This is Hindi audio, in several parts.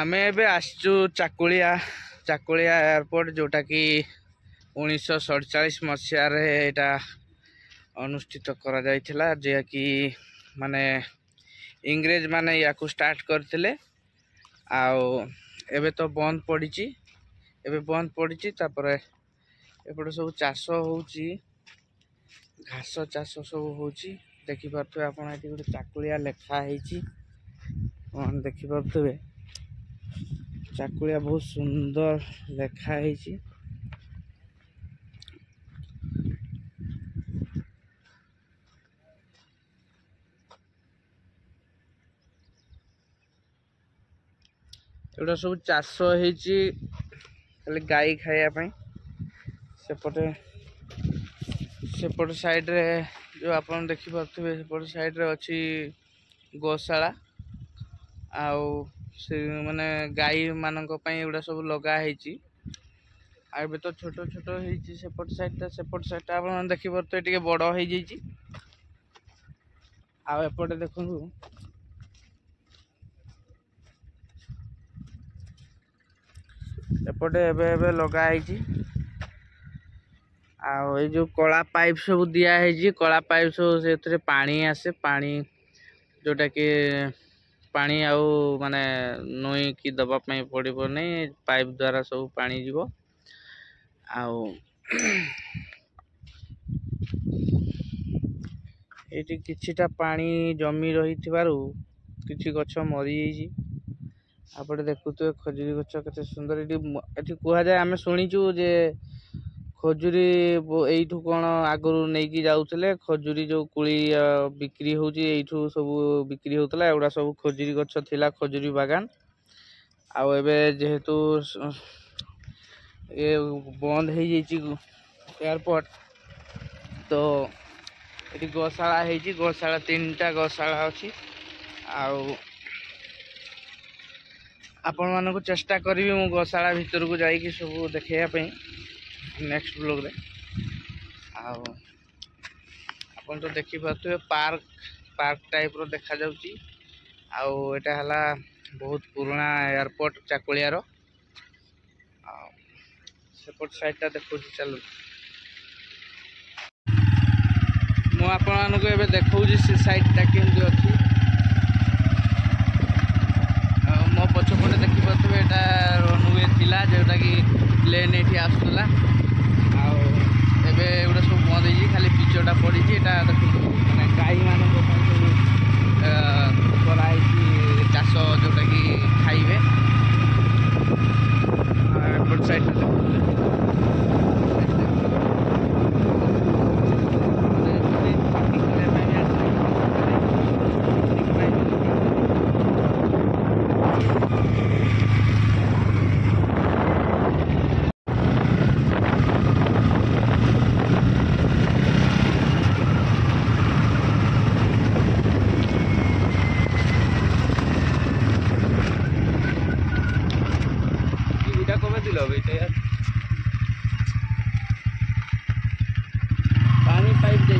आमे एबे आसचु चाकुलिया चाकुलिया एयरपोर्ट जोटा कि 1947 मसीह एटा अनुष्ठित करा जायथिला जे कि माने इंग्रेज माने याकू स्टार्ट करथिले आउ एबे तो बंद पड़ीची तापरे एपटे सब चाष होउची घास चाष सब होउची देखि पारथुबे आपण एठी गोटे चाकुलिया लेखा हेची कोन देखि पारथुबे चाकुलिया बहुत सुंदर लेखा हेची एटा सब चाष हेची खाली गाई खाया पई सेपट साइड रे जो आपन देखि पारथुबे सेपट साइड रे अछि गौशाला आउ से माने गाई मानक पई एडा सब लगा हेची आबे तो छोट छोट हेची सेपट साइड आपन देखि पारथुबे टिके बड़ हे जेची आ एपटे देखनु एपटे एबे लगा हेची आ जो कला पाइप सब दिया है कला पाइप सब से पानी आसे पानी जोटा कि पानी आउ माने नई की दबा पड़ो नहीं पाइप द्वारा सब पानी जीवो आउ ये किछिटा पानी जमी रही किछि गछ मरी जाइए आपटे देखुए खजुरी गछ केते सुंदर ये कह जाए आम शुणीचु जे खजुरी एठू कौन आगु नहीं जाऊले खजुरी जो कुली बिक्री होची एठू सब बिक्री होतला एगुड़ा सब खजुरी गछ थिला खजुरी बागान आउ एबे जेहेतु ये बंद हो जाइए एयरपोर्ट तो ये गौशाला है गौशाला 3टा गौशाला अच्छी आउ आपण मानक चेष्टा करी मु गौशाला भितर को जाइए सब देखा नेक्स्ट ब्लॉग रे आपन तो देखि पाथुबे पार्क टाइप रो देखा जाउची आउ एटा हला बहुत पुराना एयरपोर्ट चाकुलिया रो सेपट साइड ता देखु चलो मु आपन मानको एबे देखौजी से साइड ता केमती अछि मो पछपटे देखि पाथुबे एटा रनवे थिला जेटा कि प्लेन एठी आसुला एबे एगुड़ा सब बंद हो खाली पिचटा पड़ी माने गाई मान चाष जोटा कि खाइबे एपट साइड पानी पाइप दे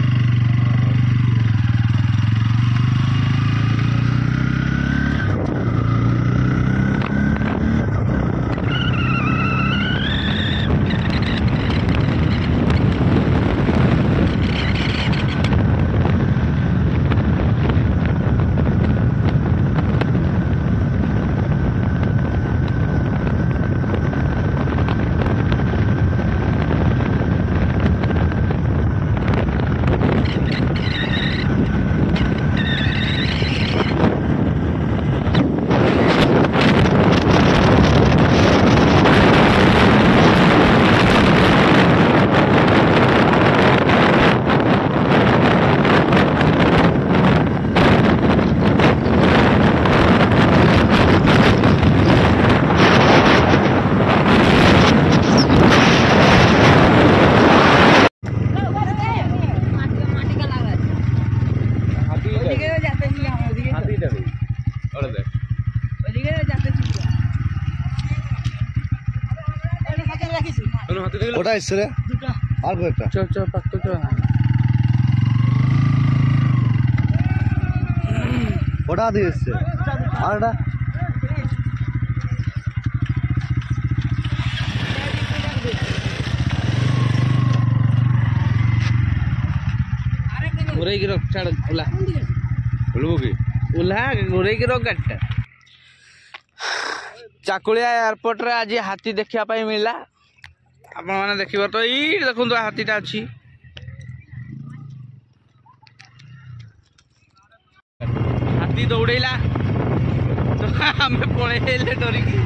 ওটা এসছে রে আর একটা চল চল পাক্কো চল ওটা দিয়ে এসছে আর এটা घुरेक रख छाड़ ओला बोलबो कि ओला घुरेक रख गाड़ीटा चाकुलिया एयरपोर्ट रे आज हाथी देखा मिलला आपण मैंने देख तो ये देखो हाथीटा अच्छी हाथी दौड़ेला तो आम पलैले डरिकी